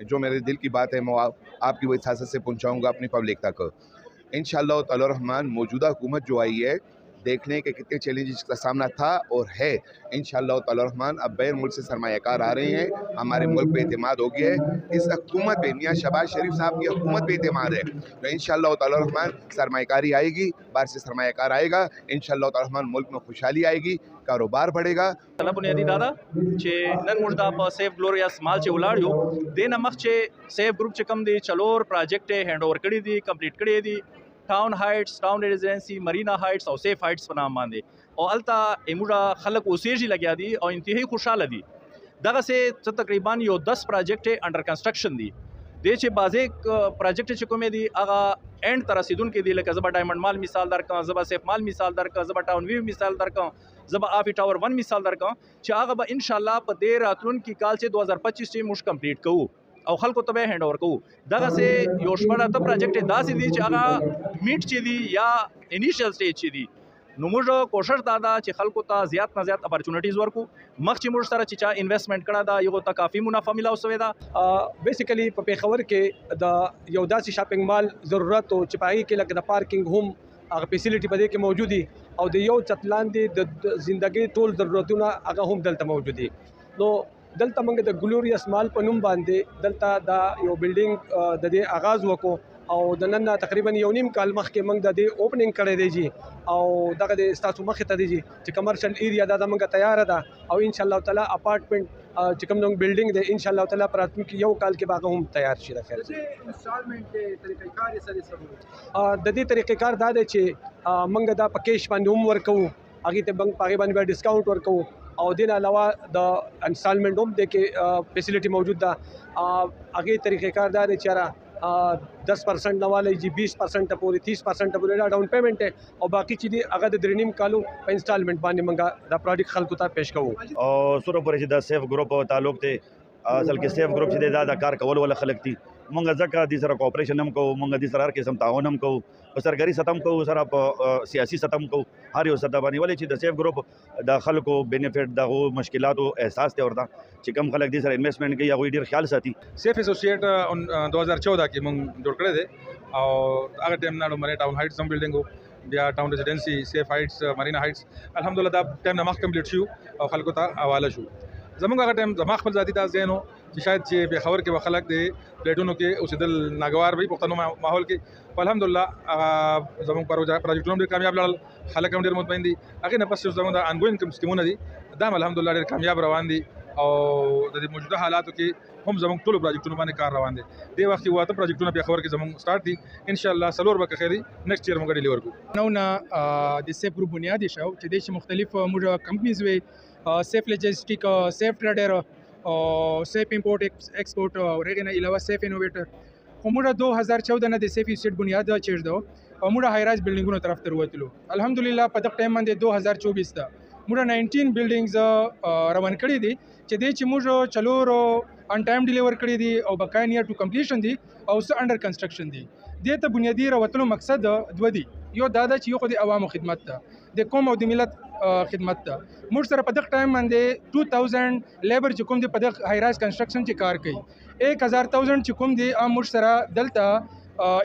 जो मेरे दिल की बात है मैं आपकी वही साथ से पहुँचाऊँगा अपनी पब्लिक तक। इंशाअल्लाह ताला रहमान मौजूदा हुकूमत जो आई है, देखने के कितने चैलेंजेस का सामना था और है। इंशाअल्लाह ताला रहमान अब बैर मुल्क से सरमायाकार आ रहे हैं, हमारे मुल्क पे एतमाद हो गया है। इस हुकूमत पे मियाँ शहबाज शरीफ साहब की हुकूमत पे एतमाद है, तो इंशाअल्लाह ताला रहमान सरमायाकारी आएगी, बाहर से सरमायाकार आएगा, इंशाअल्लाह ताला रहमान मुल्क में खुशहाली आएगी, कारोबार बढ़ेगा। طلب بنیادی دا ده چې نن موږ دا په سیف ګلوریاس مال چې ولاړ یو دې نه مخ چې سیف ګروپ چې کم دی چلور پراجیکټ هینډ اوور کړي دي کمپلیټ کړي دي ټاون هایټس ټاون ریزیډنسي مرینا هایټس او سیف هایټس په نام باندې او الته ایموډا خلک اوسېږي لګیا دي او انتهایی خوشاله دي دغه سه تقریبا یو 10 پراجیکټ انډر کنسټرکشن دي د چې بازه پراجیکټ چې کومې دي هغه اینڈ تر رسیدونکو دي لکه زبا ډایمنډ مال مثال درکم زبا سیف مال مثال درکم زبا ټاون ویو مثال درکم زبا آفی ټاور 1 مثال درکم چې هغه به ان شاء الله په دې راتلونکي کال چې 2025 کې موږ کمپلیټ کوو او خلکو ته به هینډ اوور کوو دغه سه یو شپږ ته پراجیکټ داسې دي چې هغه میټ چې دي یا انیشل سټیج چې دي نو موږ کوشش دا ده چې خلکو ته زیات نه زیات اپورچونټیز ورکو مخ چې موږ سره چې چا انویسټمنټ کړه دا یو ته کافي منافع ملاو شوی دا بیسیکلی په پیښور کې د یو داسې شاپینګ مال ضرورت او چې پای کې لکه د پارکینګ هم هغه فیسیلیټي په دې کې موجود دي او د یو چتلاندې د ژوندۍ ټول ضرورتونه هغه هم دلته موجود دي نو دلته موږ د ګلوریاس مال په نوم باندې دلته دا یو بلډینګ د دې آغاز وکړو او د نن تقریبا یو نیم کال مخکې موږ د دې اوپننګ کړی دی جی او دغه د ستاسو مخې ته دی جی چې کمرشل ایریا دا موږ تیار ده او ان شاء الله تعالی اپارټمنټ چې کوم نوم بلډینګ دی ان شاء الله تعالی پر راتلونکي یو کال کې باغ هم تیار شي راخیر انسټالمنٹ طریقې کار یې سره د دې طریقې کار دا دی چې موږ دا پکیش باندې هم ورکو هغه ته بنک پاګې باندې ډیسکاونټ ورکو او دین علاوه د انسټالمنټ هم د کې فیسیلیټي موجود ده هغه طریقې کار دا دی چې 10% نواله جی 20% پورې 30% پورې ډاون پیمنٹ او باقی چې دی هغه د درنیم کالو په انسټالمنٹ باندې منګه دا پروډکټ خلکو ته پیش کوو او سره پرې چې د سیف ګروپ تعلق ته اصل کې سیف ګروپ چې دا کار کول ول خلک دي مونږ ځکه د سره کوپریشن هم کوو مونږ د سره هر قسم تعاون هم کوو په سرکاري سطح هم کوو سره په سیاسي سطح هم کوو هر یو سطح باندې ولې چې د سیف ګروپ د خلکو بینیفټ دغه مشکلاتو احساس ته ورته چې کم خلک دي سره انویسټمنټ کوي هغه ډیر خیال ساتي سیف ایسوسییټ 2014 کې مونږ جوړ کړی دی او هغه ټیم نه مری ټاون هایټس هم بلډینګ بیا ټاون ریزیډنسي سیف هایټس مرینا هایټس الحمدلله دا ټیم نه مخ کمپلیټ شو او خلکو ته حواله شو زمونږ هغه ټیم زما خپل ذاتي تاسو زینو چې شاید چې په خبر کې وخلک دی پلیټونو کې اوسېدل ناګوار وي پښتنو ماحول کې الحمدلله زمونږ پروجیکټونه ډېر کامیاب لړل خلک هم ډېر مطمئن دي هغې نه پس زمونږ د انګوینګ کوم سکیمونه دي دا هم الحمدلله ډېر کامیاب روان دي او د دې موجوده حالاتو کې هم زمونږ ټولو پروجیکټونو باندې کار روان دي دې وخت کې واته پروجیکټونه په خبر کې زمونږ سٹارټ دي ان شاء الله سلور به خیری نیکسٹ ایئر موږ ډیلیور کوو نو نه د سیف ګروپ بنیادی شو چې د مختلف موږ کمپنیز وي سیف لوجستیک سیف ټریډر او سیف امپورټ ایکسپورټ او هغه نه علاوه سیف انوویټر خو موږ 2014 نه د سیف سیټ بنیاد چیرډ او موږ های رایز بلډینګونو طرف ته وروتلو الحمدلله په دغه ټایم باندې 2024 ته موږ 19 بلډینګز روان کړي دي چې د چې موږ چلور ان ټایم ډیلیور کړي دي او بقای نیئر ټو کمپلیشن دي او څه انډر کنسټرکشن دي د ته بنیادی راوتلو مقصد دوه دي یو دا ده چې یو خو د عوامو خدمت ته د قوم او د ملت خدمت ته موږ سره په دغه ټایم باندې 2000 لیبر چې کوم دی په دغه های رایز کنسټرکشن چې کار کوي 1000 چې کوم دی موږ سره دلته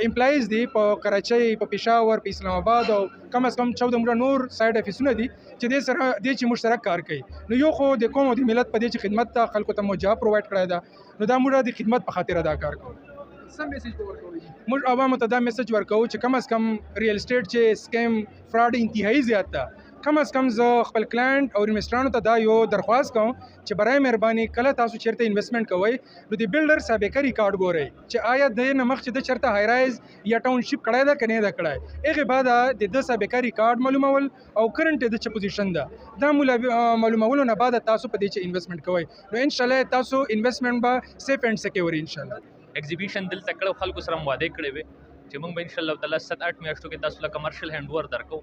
امپلایز دي په کراچۍ په پېښور په اسلام آباد او کم از کم 14 موږ نور سایډ افیسونه دي چې د سره د چې موږ سره کار کوي نو یو خو د قوم او د ملت په دې چې خدمت ته خلکو ته موجه پرووایډ کړی دا نو دا موږ د خدمت په خاطر ادا کار کوو سم میسج ورکوي موږ عوامو ته دا میسج ورکوو چې کم از کم ریل اسټیټ چې سکیم فراډ انتهایی زیات ده کم از کم زه خپل کلاینټ او انویسټرانو ته دا یو درخواست کوم چې برای مهرباني کله تاسو چیرته انویسټمنټ کوئ نو د بلډر سابقه ریکارډ ګورئ چې آیا د نمخ چې د چرته های رایز یا ټاونشپ کړای دا کنه دا کړای هغه بعد د سابقه ریکارډ معلومول او کرنٹ د چ پوزیشن ده دا معلومولو نه بعد تاسو په دې چې انویسټمنټ کوئ نو ان شاء الله تاسو انویسټمنټ به سیف اینڈ سکیور ان شاء الله ایگزیبیشن دلته کړو خلکو سره واده کړی وي چې موږ به ان شاء الله تعالی 7-8 میاشتو کې تاسو له کمرشل هینډ اوور درکو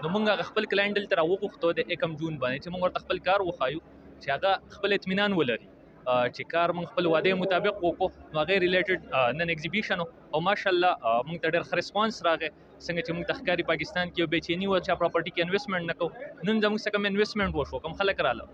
نو موږ خپل کلاینټ دلته راوغوښتو د 1 جون باندې چې موږ ورته خپل کار وخایو چې هغه خپل اطمینان ولري چې کار موږ خپل واده مطابق وکړو نو هغه ریلیټډ نن ایگزیبیشن او ماشاءالله موږ ته ډېر ښه ریسپانس راغی څنګه چې موږ تخکاری پاکستان کې یو بېچینی و چې پراپرټي کې انویسټمنټ نکو نن زموږ څخه کم انویسټمنټ وشو کم خلک رااله